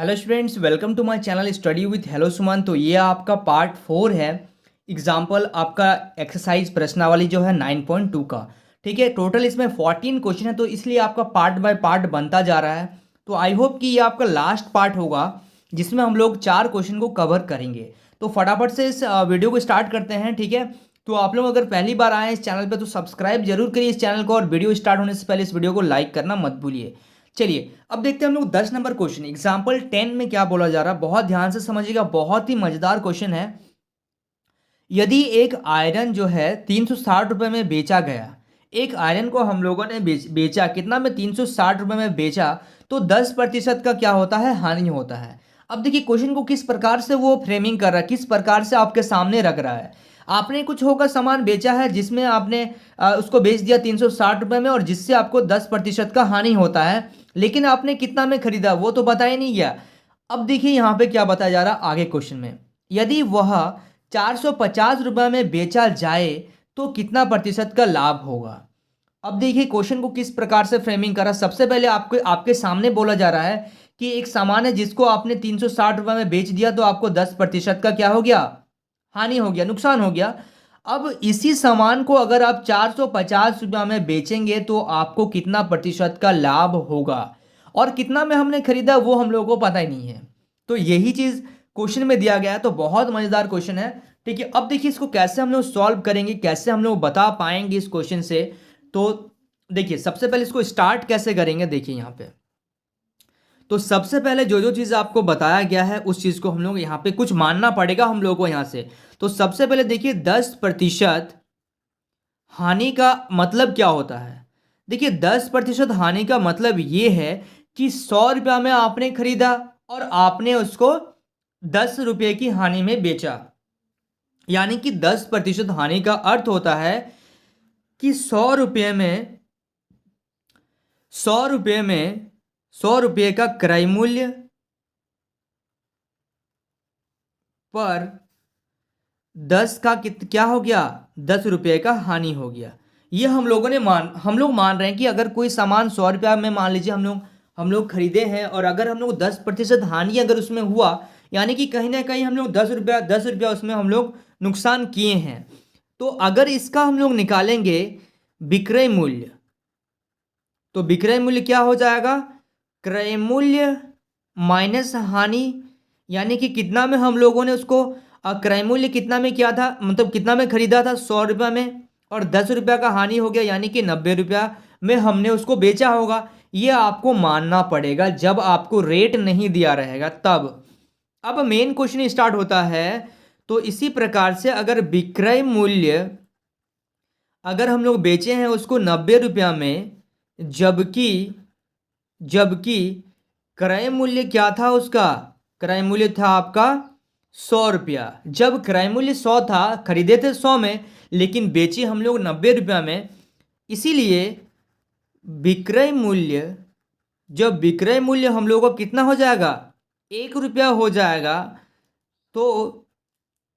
Hello students, welcome to my channel study with hello Suman. तो ये आपका पार्ट 4 है। एग्जाम्पल आपका एक्सरसाइज प्रश्नावली जो है 9.2 का। ठीक है, टोटल इसमें 14 क्वेश्चन है, तो इसलिए आपका पार्ट बाय पार्ट बनता जा रहा है। तो आई होप कि ये आपका लास्ट पार्ट होगा जिसमें हम लोग 4 क्वेश्चन को कवर करेंगे। तो फटाफट से इस वीडियो को स्टार्ट करते हैं। ठीक है, तो आप लोग अगर पहली बार आए हैं इस चैनल पर तो सब्सक्राइब जरूर करिए इस चैनल को, और वीडियो स्टार्ट होने से पहले इस वीडियो को लाइक करना मत भूलिए। चलिए अब देखते हैं हम लोग 10 नंबर क्वेश्चन। एग्जाम्पल 10 में क्या बोला जा रहा है, बहुत ध्यान से समझिएगा, बहुत ही मजेदार क्वेश्चन है। यदि एक आयरन जो है 360 रुपए में बेचा गया, एक आयरन को हम लोगों ने बेचा कितना में, 360 रुपए में बेचा, तो 10% का क्या होता है, हानि होता है। अब देखिए क्वेश्चन को किस प्रकार से वो फ्रेमिंग कर रहा है, किस प्रकार से आपके सामने रख रहा है। आपने कुछ होगा सामान बेचा है जिसमें आपने उसको बेच दिया 360 रुपए में, और जिससे आपको 10% का हानि होता है, लेकिन आपने कितना में खरीदा वो तो बता ही नहीं गया। अब देखिए यहां पे क्या बताया जा रहा है आगे क्वेश्चन में, यदि वह 450 रुपए में बेचा जाए तो कितना प्रतिशत का लाभ होगा। अब देखिए क्वेश्चन को किस प्रकार से फ्रेमिंग करा। सबसे पहले आपके आपके सामने बोला जा रहा है कि एक सामान है जिसको आपने 360 रुपए में बेच दिया, तो आपको 10% का क्या हो गया, हानि हो गया, नुकसान हो गया। अब इसी सामान को अगर आप 450 रुपया में बेचेंगे तो आपको कितना प्रतिशत का लाभ होगा, और कितना में हमने खरीदा वो हम लोगों को पता ही नहीं है। तो यही चीज क्वेश्चन में दिया गया है। तो बहुत मजेदार क्वेश्चन है। ठीक है, अब देखिए इसको कैसे हम लोग सॉल्व करेंगे, कैसे हम लोग बता पाएंगे इस क्वेश्चन से। तो देखिए सबसे पहले इसको स्टार्ट कैसे करेंगे, देखिए यहाँ पे। तो सबसे पहले जो जो चीज़ आपको बताया गया है उस चीज़ को हम लोग यहाँ पे कुछ मानना पड़ेगा हम लोगों को यहाँ से। तो सबसे पहले देखिए 10% हानि का मतलब क्या होता है। देखिए 10% हानि का मतलब ये है कि 100 रुपया में आपने खरीदा और आपने उसको 10 रुपये की हानि में बेचा, यानी कि 10% हानि का अर्थ होता है कि 100 रुपये का क्रय मूल्य पर 10 का क्या हो गया, 10 रुपये का हानि हो गया। ये हम लोग मान रहे हैं कि अगर कोई सामान 100 रुपया में मान लीजिए हम लोग खरीदे हैं, और अगर हम लोग 10% हानि अगर उसमें हुआ, यानी कि कहीं ना कहीं हम लोग 10 रुपया उसमें हम लोग नुकसान किए हैं। तो अगर इसका हम लोग निकालेंगे विक्रय मूल्य, तो विक्रय मूल्य क्या हो जाएगा, क्रय मूल्य माइनस हानि, यानी कि कितना में हम लोगों ने उसको क्रय मूल्य कितना में किया था, मतलब कितना में खरीदा था, 100 रुपया में, और 10 रुपया का हानि हो गया, यानी कि 90 रुपया में हमने उसको बेचा होगा। ये आपको मानना पड़ेगा जब आपको रेट नहीं दिया रहेगा तब। अब मेन क्वेश्चन स्टार्ट होता है। तो इसी प्रकार से अगर विक्रय मूल्य अगर हम लोग बेचे हैं उसको 90 रुपया में, जबकि जबकि क्रय मूल्य क्या था उसका, क्रय मूल्य था आपका 100 रुपया। जब क्रय मूल्य 100 था, खरीदे थे 100 में, लेकिन बेचे हम लोग 90 रुपया में, इसीलिए विक्रय मूल्य, जब विक्रय मूल्य हम लोगों का कितना हो जाएगा, 1 रुपया हो जाएगा, तो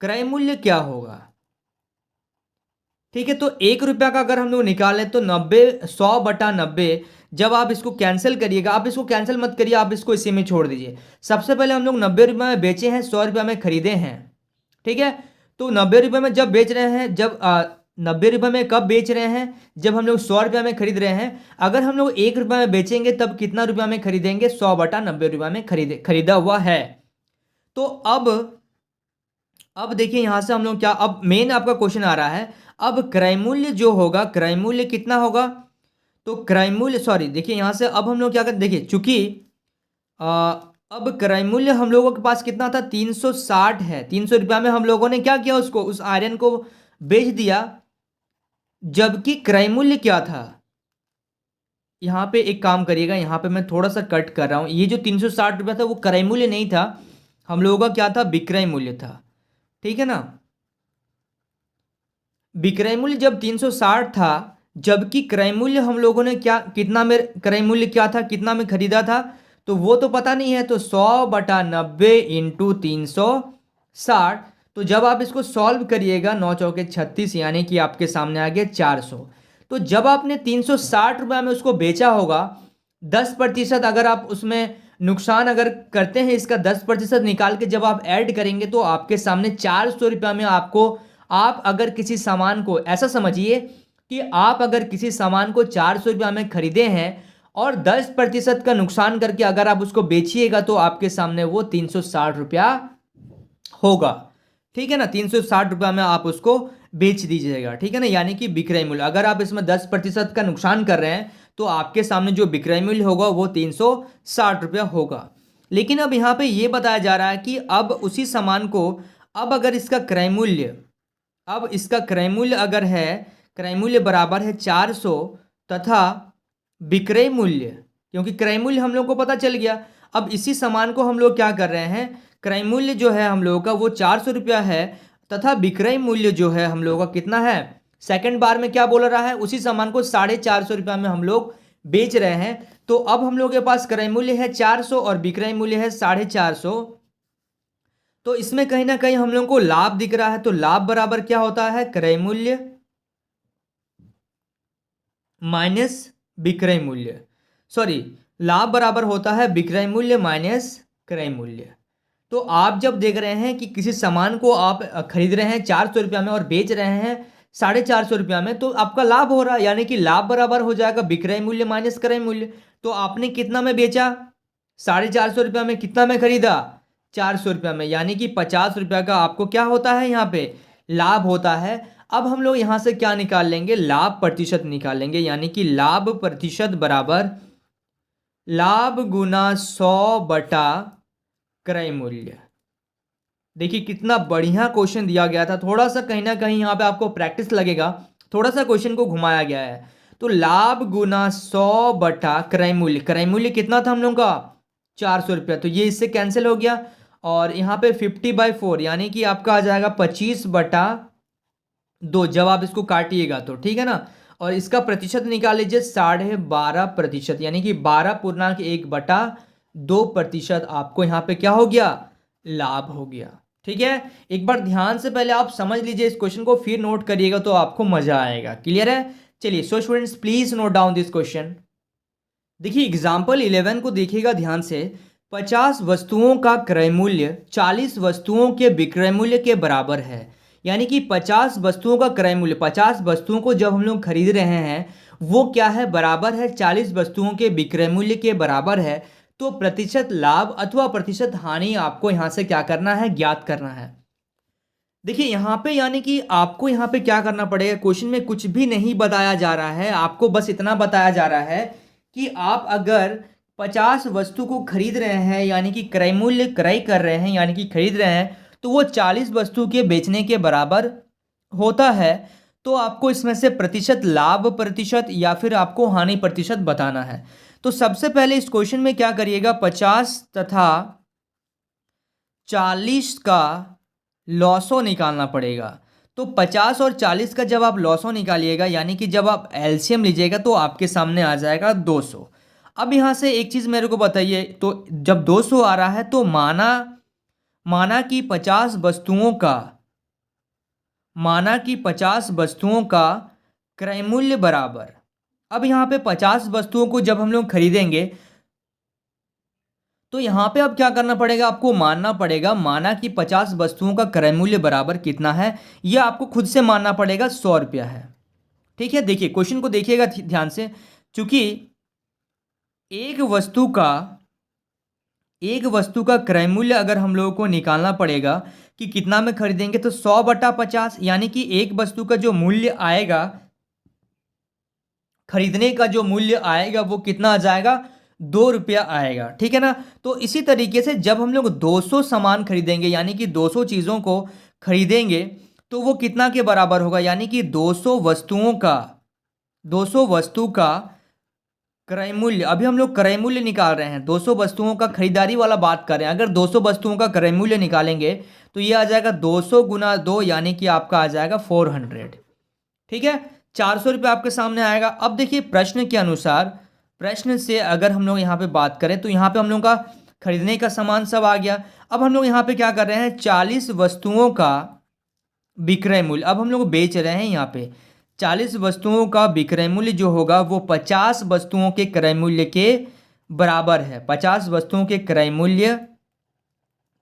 क्रय मूल्य क्या होगा। ठीक है, तो 1 रुपया का अगर हम लोग निकालें तो 100/90, जब आप इसको कैंसिल करिएगा, आप इसको कैंसिल मत करिए, आप इसको इसी में छोड़ दीजिए। सबसे पहले हम लोग 90 रुपये में बेचे हैं, 100 रुपया में खरीदे हैं। ठीक है, तो 90 रुपये में जब बेच रहे हैं, जब 90 रुपये में कब बेच रहे हैं, जब हम लोग 100 रुपया में खरीद रहे हैं। अगर हम लोग 1 रुपया में बेचेंगे तब कितना रुपया में खरीदेंगे, 100/90 रुपया में खरीदा हुआ है। तो अब देखिए यहां से हम लोग क्या, अब मेन आपका क्वेश्चन आ रहा है। अब क्रय मूल्य जो होगा, क्रय मूल्य कितना होगा, तो क्रय मूल्य, सॉरी देखिए यहां से अब हम लोग क्या करते, देखिए चूंकि अब क्रय मूल्य हम लोगों के पास कितना था, 360 है। 300 रुपया में हम लोगों ने क्या किया, उसको, उस आयरन को बेच दिया, जबकि क्रय मूल्य क्या था। यहाँ पे एक काम करिएगा, यहाँ पे मैं थोड़ा सा कट कर रहा हूँ, ये जो 360 रुपया था वो क्रय मूल्य नहीं था, हम लोगों का क्या था, विक्रय मूल्य था। ठीक है ना, विक्रय मूल्य जब 360 था, जबकि क्रय मूल्य हम लोगों ने क्या, कितना में क्रय मूल्य क्या था, कितना में खरीदा था, तो वो तो पता नहीं है। तो 100/90 इंटू 360, तो जब आप इसको सॉल्व करिएगा 9 चौके 36, यानी कि आपके सामने आ गया 400। तो जब आपने 360 रुपया में उसको बेचा होगा, 10% अगर आप उसमें नुकसान अगर करते हैं इसका 10% निकाल के जब आप ऐड करेंगे तो आपके सामने 400 रुपया में आपको, आप अगर किसी सामान को, ऐसा समझिए कि आप अगर किसी सामान को 400 रुपया में खरीदे हैं और 10% का नुकसान करके अगर आप उसको बेचिएगा तो आपके सामने वो 360 रुपया होगा। ठीक है ना, 360 रुपया में आप उसको बेच दीजिएगा। ठीक है ना, यानी कि विक्रय मूल्य, अगर आप इसमें 10% का नुकसान कर रहे हैं तो आपके सामने जो विक्रय मूल्य होगा वो 360 रुपया होगा। लेकिन अब यहाँ पे ये बताया जा रहा है कि अब उसी सामान को, अब अगर इसका क्रय मूल्य, अब इसका क्रय मूल्य अगर है, क्रय मूल्य बराबर है 400 तथा विक्रय मूल्य, क्योंकि क्रय मूल्य हम लोग को पता चल गया। अब इसी सामान को हम लोग क्या कर रहे हैं, क्रय मूल्य जो है हम लोगों का वो 400 रुपया है तथा विक्रय मूल्य जो है हम लोगों का कितना है, सेकंड बार में क्या बोल रहा है, उसी सामान को 450 रुपया में हम लोग बेच रहे हैं। तो अब हम लोग के पास क्रय मूल्य है 400 और विक्रय मूल्य है 450, तो इसमें कहीं ना कहीं हम लोग को लाभ दिख रहा है। तो लाभ बराबर क्या होता है, क्रय मूल्य माइनस विक्रय मूल्य, सॉरी, लाभ बराबर होता है विक्रय मूल्य माइनस क्रय मूल्य। तो आप जब देख रहे हैं कि किसी सामान को आप खरीद रहे हैं 400 रुपया में और बेच रहे हैं 450 रुपया में, तो आपका लाभ हो रहा है, यानी कि लाभ बराबर हो जाएगा विक्रय मूल्य माइनस क्रय मूल्य। तो आपने कितना में बेचा, 450 रुपया में, कितना में खरीदा, 400 रुपया में, यानी कि 50 रुपया का आपको क्या होता है यहाँ पे, लाभ होता है। अब हम लोग यहाँ से क्या निकाल लेंगे, लाभ प्रतिशत निकालेंगे, यानी कि लाभ प्रतिशत बराबर लाभ गुना 100 बटा क्रय मूल्य। देखिए कितना बढ़िया क्वेश्चन दिया गया था, थोड़ा सा कहीं ना कहीं यहाँ पे आपको प्रैक्टिस लगेगा, थोड़ा सा क्वेश्चन को घुमाया गया है। तो लाभ गुना 100 बटा क्रय मूल्य, क्रय मूल्य कितना था हम लोग का, 400 रुपया, तो ये इससे कैंसिल हो गया। और यहाँ पे 50/4 यानी कि आपका आ जाएगा 25/2 जब आप इसको काटिएगा तो, ठीक है ना। और इसका प्रतिशत निकाल लीजिए 12.5%, यानी कि 12.1/2% आपको यहाँ पे क्या हो गया, लाभ हो गया। ठीक है, एक बार ध्यान से पहले आप समझ लीजिए इस क्वेश्चन को, फिर नोट करिएगा तो आपको मजा आएगा। क्लियर है, चलिए so students please note down this question. देखिए एग्जाम्पल 11 को देखिएगा ध्यान से। 50 वस्तुओं का क्रय मूल्य 40 वस्तुओं के विक्रय मूल्य के बराबर है, यानी कि 50 वस्तुओं का क्रय मूल्य, 50 वस्तुओं को जब हम लोग खरीद रहे हैं वो क्या है, बराबर है 40 वस्तुओं के विक्रय मूल्य के बराबर है। तो प्रतिशत लाभ अथवा प्रतिशत हानि आपको यहां से क्या करना है, ज्ञात करना है। देखिए यहाँ पे यानी कि आपको यहाँ पे क्या करना पड़ेगा, क्वेश्चन में कुछ भी नहीं बताया जा रहा है, आपको बस इतना बताया जा रहा है कि आप अगर 50 वस्तु को खरीद रहे हैं, यानी कि क्रय मूल्य क्रय कर रहे हैं, यानी कि खरीद रहे हैं, तो वो 40 वस्तु के बेचने के बराबर होता है। तो आपको इसमें से प्रतिशत लाभ प्रतिशत या फिर आपको हानि प्रतिशत बताना है। तो सबसे पहले इस क्वेश्चन में क्या करिएगा, 50 तथा 40 का लॉसो निकालना पड़ेगा। तो 50 और 40 का जब आप लॉसो निकालिएगा, यानी कि जब आप एलसीएम लीजिएगा तो आपके सामने आ जाएगा 200। अब यहाँ से एक चीज़ मेरे को बताइए, तो जब 200 आ रहा है तो माना कि 50 वस्तुओं का क्रय मूल्य बराबर, अब यहाँ पे 50 वस्तुओं को जब हम लोग खरीदेंगे तो यहाँ पे अब क्या करना पड़ेगा, आपको मानना पड़ेगा, माना कि 50 वस्तुओं का क्रय मूल्य बराबर कितना है, यह आपको खुद से मानना पड़ेगा 100 रुपया है। ठीक है, देखिए क्वेश्चन को देखिएगा ध्यान से, चूंकि एक वस्तु का क्रय मूल्य अगर हम लोगों को निकालना पड़ेगा कि कितना में खरीदेंगे, तो 100/50, यानी कि एक वस्तु का जो मूल्य आएगा, खरीदने का जो मूल्य आएगा वो कितना आ जाएगा, 2 रुपया आएगा। ठीक है ना। तो इसी तरीके से जब हम लोग 200 सामान खरीदेंगे, यानी कि 200 चीज़ों को खरीदेंगे, तो वो कितना के बराबर होगा, यानी कि 200 वस्तु का क्रय मूल्य, अभी हम लोग क्रय मूल्य निकाल रहे हैं, 200 वस्तुओं का खरीदारी वाला बात कर रहे हैं। अगर 200 वस्तुओं का क्रय मूल्य निकालेंगे तो ये आ जाएगा 200 गुना 2, यानी कि आपका आ जाएगा 400। ठीक है, 400 रुपये आपके सामने आएगा। अब देखिए प्रश्न के अनुसार, प्रश्न से अगर हम लोग यहाँ पे बात करें तो यहाँ पे हम लोग का खरीदने का सामान सब आ गया। अब हम लोग यहाँ पे क्या कर रहे हैं, 40 वस्तुओं का विक्रय मूल्य, अब हम लोग बेच रहे हैं, यहाँ पे 40 वस्तुओं का विक्रय मूल्य जो होगा वो 50 वस्तुओं के क्रय मूल्य के बराबर है, 50 वस्तुओं के क्रय मूल्य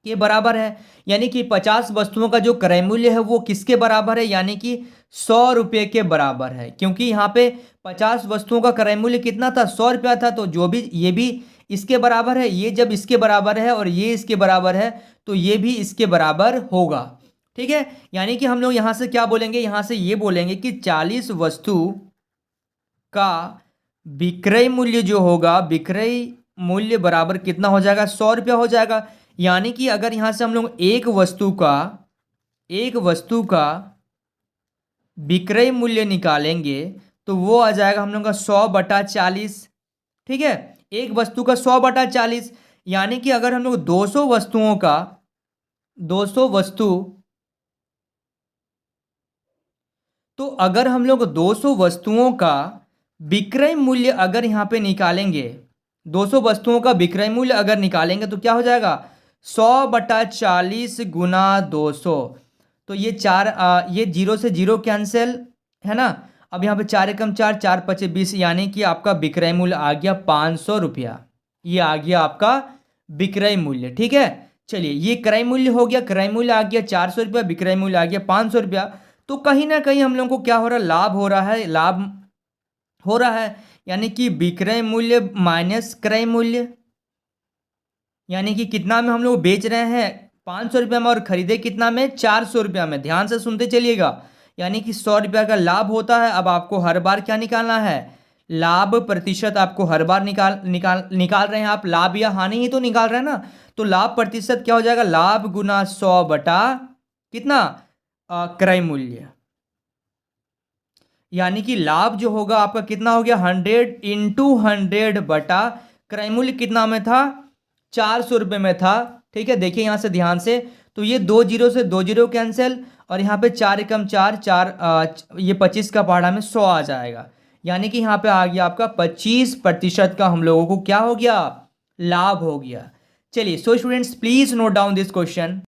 के बराबर है। यानी कि 50 वस्तुओं का जो क्रय मूल्य है वो किसके बराबर है, यानी कि 100 रुपये के बराबर है। क्योंकि यहाँ पे 50 वस्तुओं का क्रय मूल्य कितना था, 100 रुपया था, तो जो भी ये भी इसके बराबर है, ये जब इसके बराबर है और ये इसके बराबर है तो ये भी इसके बराबर होगा। ठीक है, यानी कि हम लोग यहाँ से क्या बोलेंगे, यहाँ से ये बोलेंगे कि 40 वस्तु का विक्रय मूल्य जो होगा, विक्रय मूल्य बराबर कितना हो जाएगा, 100 रुपया हो जाएगा। यानी कि अगर यहां से हम लोग एक वस्तु का विक्रय मूल्य निकालेंगे तो वो आ जाएगा हम लोग का 100/40। ठीक है, एक वस्तु का 100/40, यानी कि अगर हम लोग 200 वस्तुओं का 200 वस्तु तो अगर हम लोग 200 वस्तुओं का विक्रय मूल्य अगर यहाँ पे निकालेंगे, 200 वस्तुओं का विक्रय मूल्य अगर निकालेंगे तो क्या हो जाएगा, 100/40 गुना 200। तो ये ये 0 से 0 कैंसिल है ना। अब यहाँ पे 4 एकम 4, 4 पचे 20, यानी कि आपका विक्रय मूल्य आ गया 500 रुपया। ये आ गया आपका विक्रय मूल्य। ठीक है, चलिए ये क्रय मूल्य हो गया, क्रय मूल्य आ गया 400 रुपया, विक्रय मूल्य आ गया 500 रुपया। तो कहीं ना कहीं हम लोग को क्या हो रहा है, लाभ हो रहा है, लाभ हो रहा है। यानी कि विक्रय मूल्य माइनस क्रय मूल्य, यानी कि कितना में हम लोग बेच रहे हैं, 500 रुपया में, और खरीदे कितना में, 400 रुपया में। ध्यान से सुनते चलिएगा, यानी कि 100 रुपया का लाभ होता है। अब आपको हर बार क्या निकालना है, लाभ प्रतिशत आपको हर बार निकाल रहे हैं आप, लाभ या हानि ही तो निकाल रहे हैं ना। तो लाभ प्रतिशत क्या हो जाएगा, लाभ गुना 100 बटा कितना, क्रय मूल्य। यानी कि लाभ जो होगा आपका कितना हो गया, 100 इंटू 100 बटा क्रय मूल्य कितना में था, 400 रुपये में था। ठीक है, देखिए यहाँ से ध्यान से, तो ये 2 जीरो से 2 जीरो कैंसिल, और यहाँ पे 4 एकम 4, 4 ये 25 का पहाड़ा में 100 आ जाएगा। यानी कि यहाँ पे आ गया आपका 25% का हम लोगों को क्या हो गया, लाभ हो गया। चलिए, so students please note down this question.